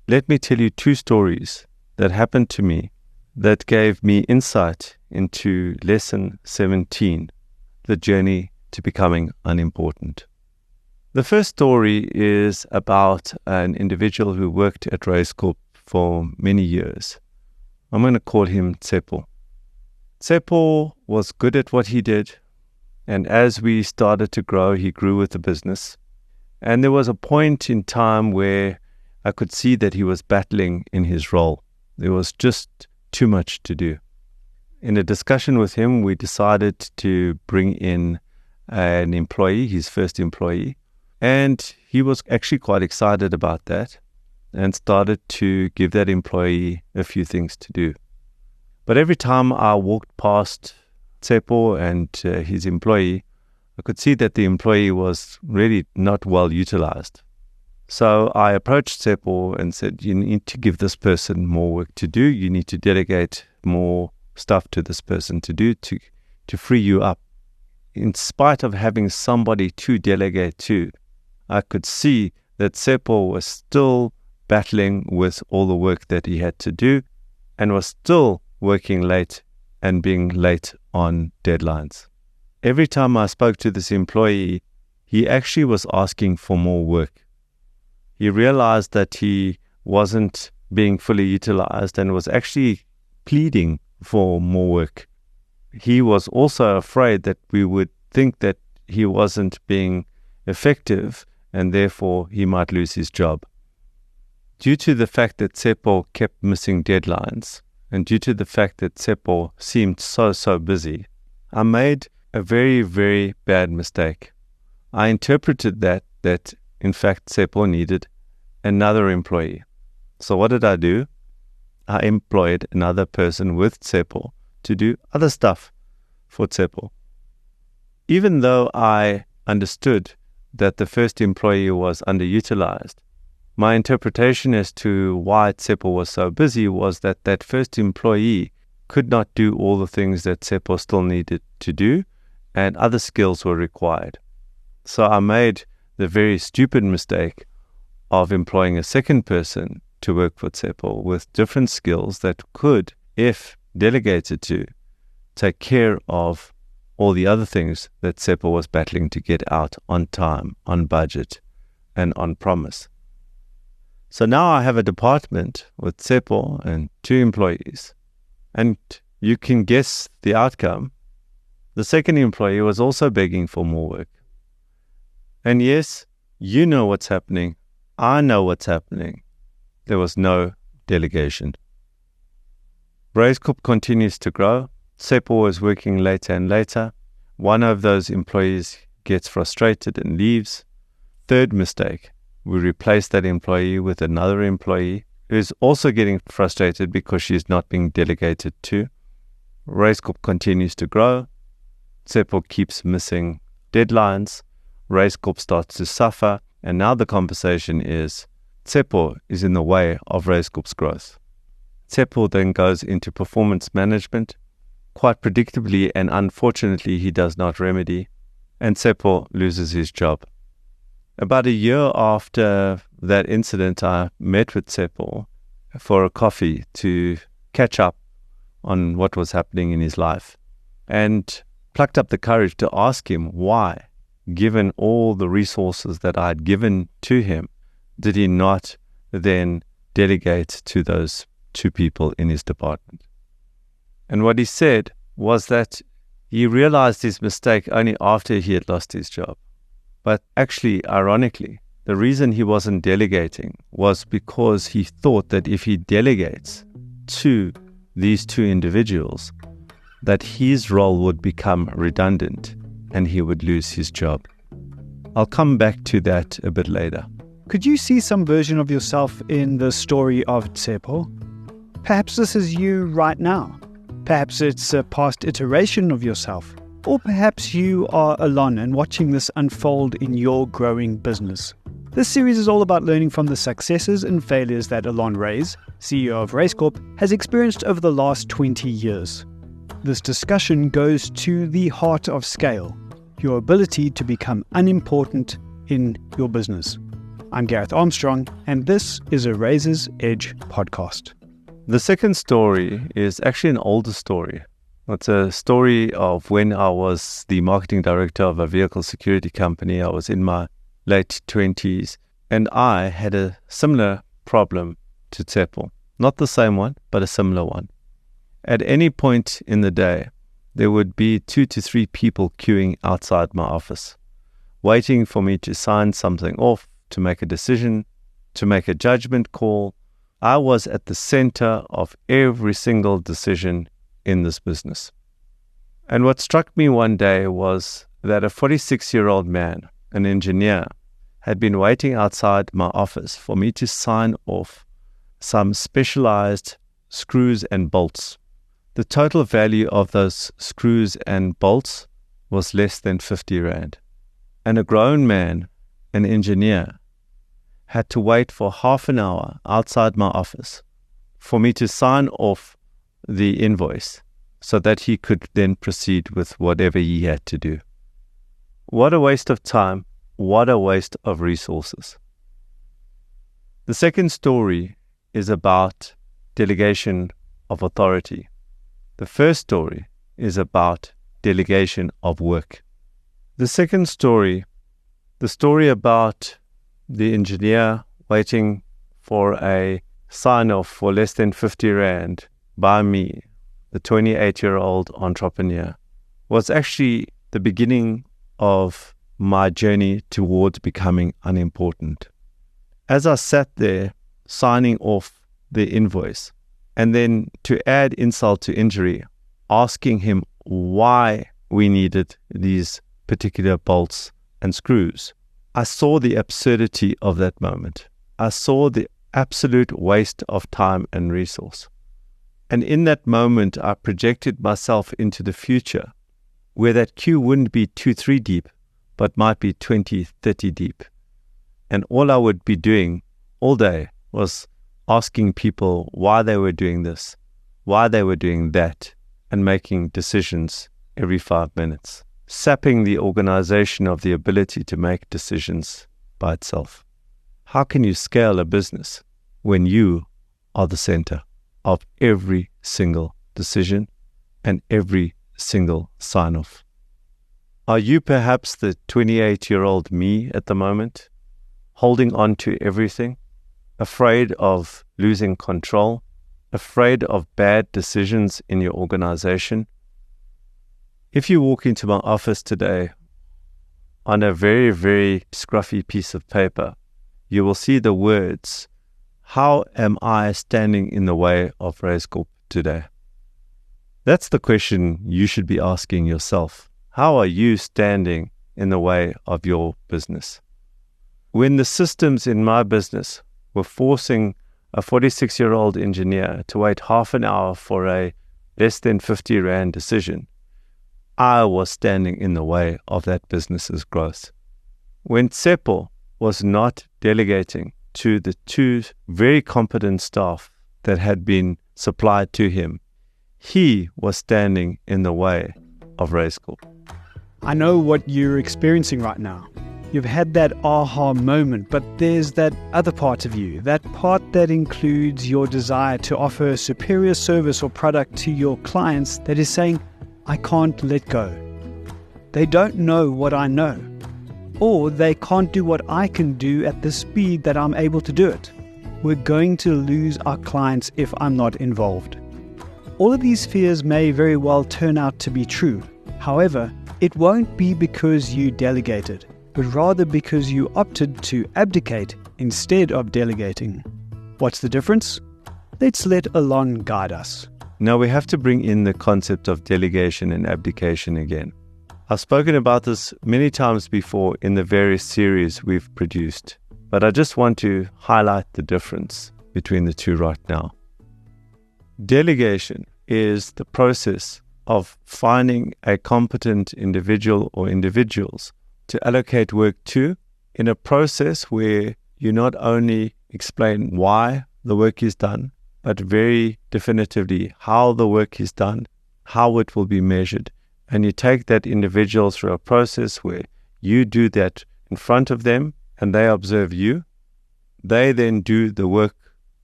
let me tell you two stories that happened to me that gave me insight into lesson 17, the journey to becoming unimportant. The first story is about an individual who worked at Raiz Corp for many years. I'm going to call him Tsepo. Tsepo was good at what he did, and as we started to grow, he grew with the business. And there was a point in time where I could see that he was battling in his role. There was just too much to do. In a discussion with him, we decided to bring in an employee, his first employee, and he was actually quite excited about that and started to give that employee a few things to do. But every time I walked past Tsepo and his employee, I could see that the employee was really not well utilized. So I approached Tsepo and said, you need to give this person more work to do. You need to delegate more stuff to this person to do to free you up. In spite of having somebody to delegate to, I could see that Tsepo was still battling with all the work that he had to do and was still working late and being late on deadlines. Every time I spoke to this employee, he actually was asking for more work. He realized that he wasn't being fully utilized and was actually pleading for more work. He was also afraid that we would think that he wasn't being effective and therefore he might lose his job. Due to the fact that Tsepo kept missing deadlines and due to the fact that Tsepo seemed so busy, I made a very, very bad mistake. I interpreted that in fact Tsepo needed another employee. So what did I do? I employed another person with Tsepo to do other stuff for Tsepo. Even though I understood that the first employee was underutilized, my interpretation as to why Tsepo was so busy was that that first employee could not do all the things that Tsepo still needed to do, and other skills were required. So I made the very stupid mistake of employing a second person to work for Tsepo with different skills that could, if delegated to, take care of all the other things that Tsepo was battling to get out on time, on budget, and on promise. So now I have a department with Tsepo and 2 employees, and you can guess the outcome. The second employee was also begging for more work. And yes, you know what's happening. I know what's happening. There was no delegation. Raiz Corp continues to grow. Tsepo is working later and later. One of those employees gets frustrated and leaves. Third mistake, we replace that employee with another employee who is also getting frustrated because she's not being delegated to. Raiz Corp continues to grow. Tsepo keeps missing deadlines. Raiz Corp starts to suffer. And now the conversation is, Tsepo is in the way of Raiz Corp's growth. Tsepo then goes into performance management. Quite predictably and unfortunately, he does not remedy, and Tsepo loses his job. About a year after that incident, I met with Tsepo for a coffee to catch up on what was happening in his life and plucked up the courage to ask him why, given all the resources that I had given to him, did he not then delegate to those 2 people in his department. And what he said was that he realized his mistake only after he had lost his job. But actually, ironically, the reason he wasn't delegating was because he thought that if he delegates to these 2 individuals, that his role would become redundant and he would lose his job. I'll come back to that a bit later. Could you see some version of yourself in the story of Tsepo? Perhaps this is you right now. Perhaps it's a past iteration of yourself. Or perhaps you are Allon and watching this unfold in your growing business. This series is all about learning from the successes and failures that Allon Raiz, CEO of Raiz Corp, has experienced over the last 20 years. This discussion goes to the heart of scale, your ability to become unimportant in your business. I'm Gareth Armstrong, and this is a Razor's Edge podcast. The second story is actually an older story. It's a story of when I was the marketing director of a vehicle security company. I was in my late 20s, and I had a similar problem to Tsepo. Not the same one, but a similar one. At any point in the day, there would be 2 to 3 people queuing outside my office, waiting for me to sign something off, to make a decision, to make a judgment call. I was at the center of every single decision in this business. And what struck me one day was that a 46-year-old man, an engineer, had been waiting outside my office for me to sign off some specialized screws and bolts. The total value of those screws and bolts was less than 50 Rand. And a grown man, an engineer, had to wait for half an hour outside my office for me to sign off the invoice so that he could then proceed with whatever he had to do. What a waste of time. What a waste of resources. The second story is about delegation of authority. The first story is about delegation of work. The second story, the story about the engineer waiting for a sign-off for less than 50 Rand by me, the 28-year-old entrepreneur, was actually the beginning of my journey towards becoming unimportant. As I sat there signing off the invoice, and then to add insult to injury, asking him why we needed these particular bolts and screws, I saw the absurdity of that moment. I saw the absolute waste of time and resource. And in that moment, I projected myself into the future, where that queue wouldn't be 2-3 deep, but might be 20-30 deep. And all I would be doing all day was asking people why they were doing this, why they were doing that, and making decisions every 5 minutes, sapping the organization of the ability to make decisions by itself. How can you scale a business when you are the center of every single decision and every single sign-off? Are you perhaps the 28-year-old me at the moment, holding on to everything, afraid of losing control, afraid of bad decisions in your organization? If you walk into my office today on a very, very scruffy piece of paper, you will see the words, "How am I standing in the way of Raiz Corp today?" That's the question you should be asking yourself. How are you standing in the way of your business? When the systems in my business were forcing a 46-year-old engineer to wait half an hour for a less than 50 Rand decision, I was standing in the way of that business's growth. When Tsepo was not delegating to the 2 very competent staff that had been supplied to him, he was standing in the way of Raiz Corp. I know what you're experiencing right now. You've had that aha moment, but there's that other part of you, that part that includes your desire to offer a superior service or product to your clients that is saying, I can't let go. They don't know what I know, or they can't do what I can do at the speed that I'm able to do it. We're going to lose our clients if I'm not involved. All of these fears may very well turn out to be true. However, it won't be because you delegated, but rather because you opted to abdicate instead of delegating. What's the difference? Let's let Allon guide us. Now we have to bring in the concept of delegation and abdication again. I've spoken about this many times before in the various series we've produced, but I just want to highlight the difference between the two right now. Delegation is the process of finding a competent individual or individuals to allocate work to in a process where you not only explain why the work is done, but very definitively how the work is done, how it will be measured. And you take that individual through a process where you do that in front of them and they observe you, They then do the work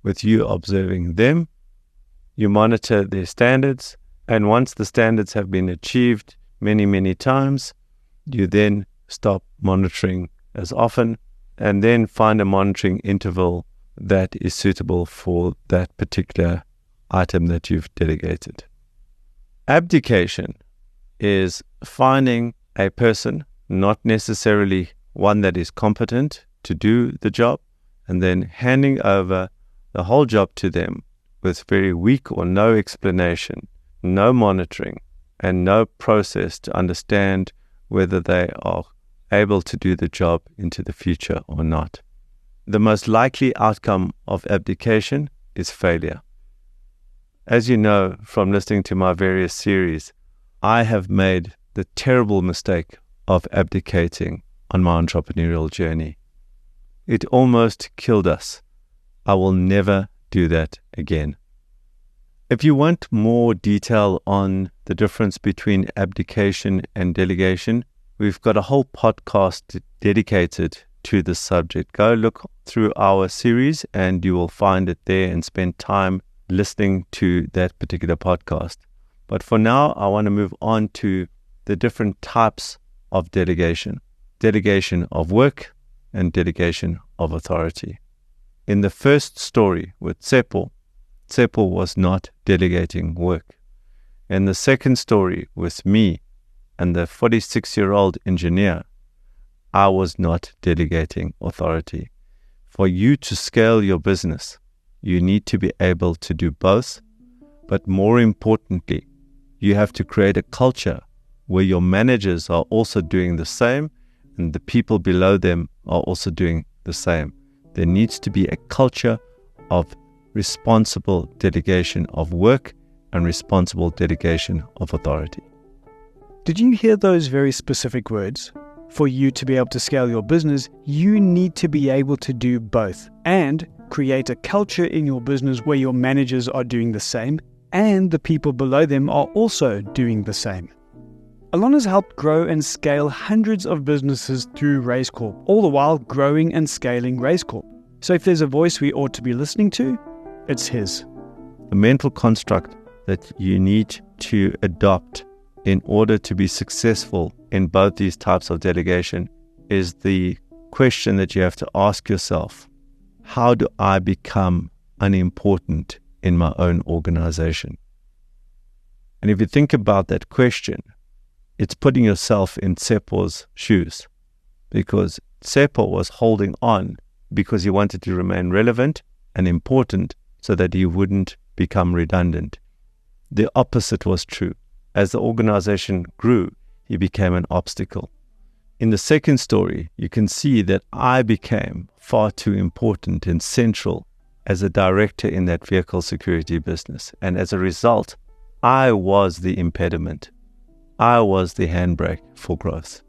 with you observing them. You monitor their standards, and once the standards have been achieved many, many times, you then stop monitoring as often and then find a monitoring interval that is suitable for that particular item that you've delegated. Abdication is finding a person, not necessarily one that is competent to do the job, and then handing over the whole job to them with very weak or no explanation, no monitoring, and no process to understand whether they are able to do the job into the future or not. The most likely outcome of abdication is failure. As you know from listening to my various series, I have made the terrible mistake of abdicating on my entrepreneurial journey. It almost killed us. I will never do that again. If you want more detail on the difference between abdication and delegation, we've got a whole podcast dedicated to this subject. Go look through our series and you will find it there and spend time listening to that particular podcast. But for now, I want to move on to the different types of delegation. Delegation of work and delegation of authority. In the first story with Tsepo was not delegating work. In the second story with me and the 46-year-old engineer, I was not delegating authority. For you to scale your business, you need to be able to do both, but more importantly, you have to create a culture where your managers are also doing the same and the people below them are also doing the same. There needs to be a culture of responsible delegation of work and responsible delegation of authority. Did you hear those very specific words? For you to be able to scale your business, you need to be able to do both and create a culture in your business where your managers are doing the same and the people below them are also doing the same. Allon has helped grow and scale hundreds of businesses through Raiz Corp, all the while growing and scaling Raiz Corp. So if there's a voice we ought to be listening to, it's his. The mental construct that you need to adopt in order to be successful in both these types of delegation is the question that you have to ask yourself: how do I become unimportant in my own organization? And if you think about that question, it's putting yourself in Tsepo's shoes, because Tsepo was holding on because he wanted to remain relevant and important so that he wouldn't become redundant. The opposite was true. As the organization grew, he became an obstacle. In the second story, you can see that I became far too important and central as a director in that vehicle security business. And as a result, I was the impediment. I was the handbrake for growth.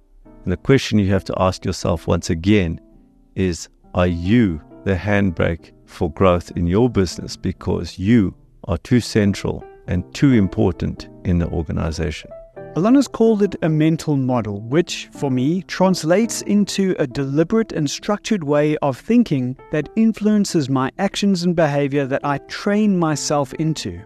And the question you have to ask yourself once again is, are you the handbrake for growth in your business because you are too central and too important in the organization? Allon has called it a mental model, which, for me, translates into a deliberate and structured way of thinking that influences my actions and behavior that I train myself into.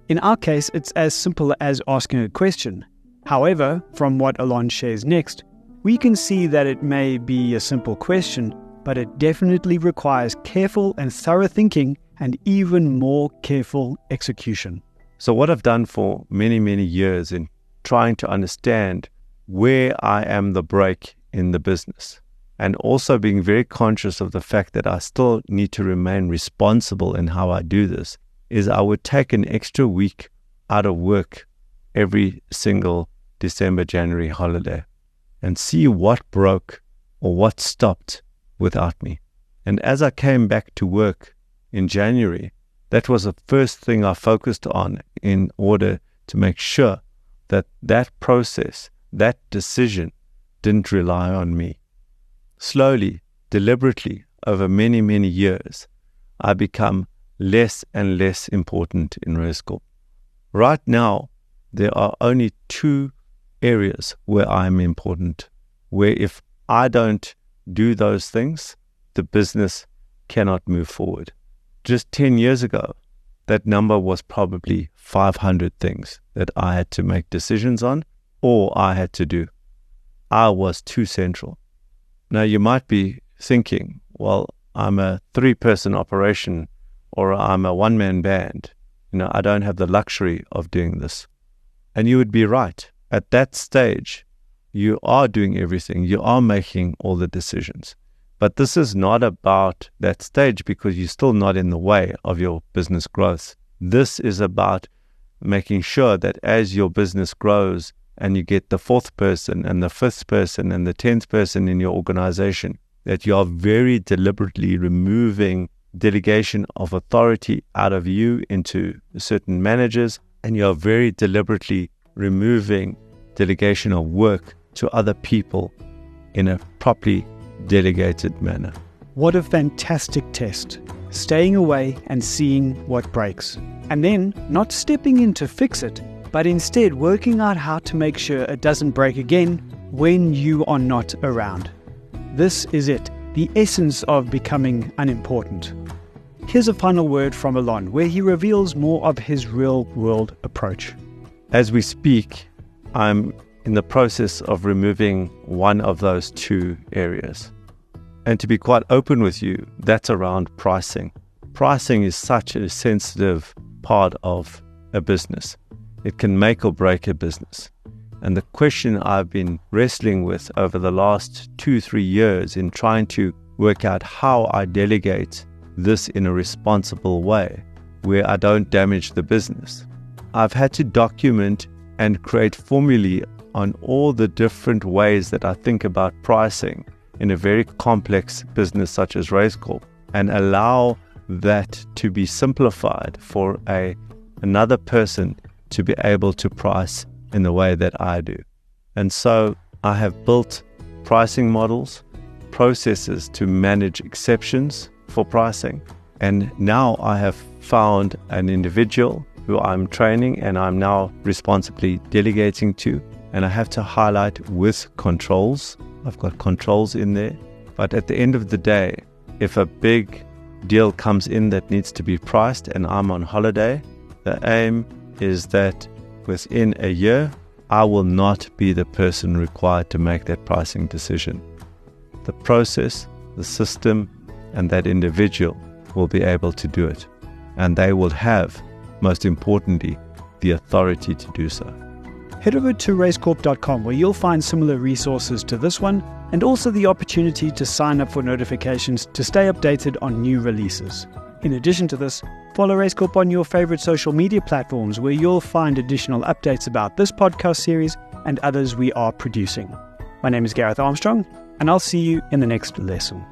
In our case, it's as simple as asking a question. However, from what Allon shares next, we can see that it may be a simple question, but it definitely requires careful and thorough thinking and even more careful execution. So what I've done for many, many years in trying to understand where I am the brake in the business, and also being very conscious of the fact that I still need to remain responsible in how I do this, is I would take an extra week out of work every single December, January holiday and see what broke or what stopped without me. And as I came back to work in January, that was the first thing I focused on in order to make sure that that process, that decision, didn't rely on me. Slowly, deliberately, over many, many years, I become less and less important in Raiz Corp. Right now, there are only two areas where I'm important, where if I don't do those things, the business cannot move forward. Just 10 years ago, that number was probably 500 things that I had to make decisions on or I had to do. I was too central. Now you might be thinking, well, I'm a 3-person operation or I'm a 1-man band. I don't have the luxury of doing this. And you would be right. At that stage, you are doing everything. You are making all the decisions. But this is not about that stage because you're still not in the way of your business growth. This is about making sure that as your business grows and you get the 4th person and the 5th person and the 10th person in your organization, that you are very deliberately removing delegation of authority out of you into certain managers, and you are very deliberately removing delegation of work to other people in a properly delegated manner. What a fantastic test. Staying away and seeing what breaks. And then not stepping in to fix it, but instead working out how to make sure it doesn't break again when you are not around. This is it, the essence of becoming unimportant. Here's a final word from Allon, where he reveals more of his real-world approach. As we speak, I'm in the process of removing one of those 2 areas. And to be quite open with you, that's around pricing. Pricing is such a sensitive part of a business. It can make or break a business. And the question I've been wrestling with over the last 2-3 years in trying to work out how I delegate this in a responsible way where I don't damage the business. I've had to document and create formulae on all the different ways that I think about pricing in a very complex business such as Raiz Corp, and allow that to be simplified for another person to be able to price in the way that I do. And so I have built pricing models, processes to manage exceptions for pricing. And now I have found an individual who I'm training and I'm now responsibly delegating to. And I have to highlight with controls. I've got controls in there. But at the end of the day, if a big deal comes in that needs to be priced and I'm on holiday, the aim is that within a year, I will not be the person required to make that pricing decision. The process, the system, and that individual will be able to do it. And they will have, most importantly, the authority to do so. Head over to raizcorp.com where you'll find similar resources to this one, and also the opportunity to sign up for notifications to stay updated on new releases. In addition to this, follow Raiz Corp on your favorite social media platforms where you'll find additional updates about this podcast series and others we are producing. My name is Gareth Armstrong, and I'll see you in the next lesson.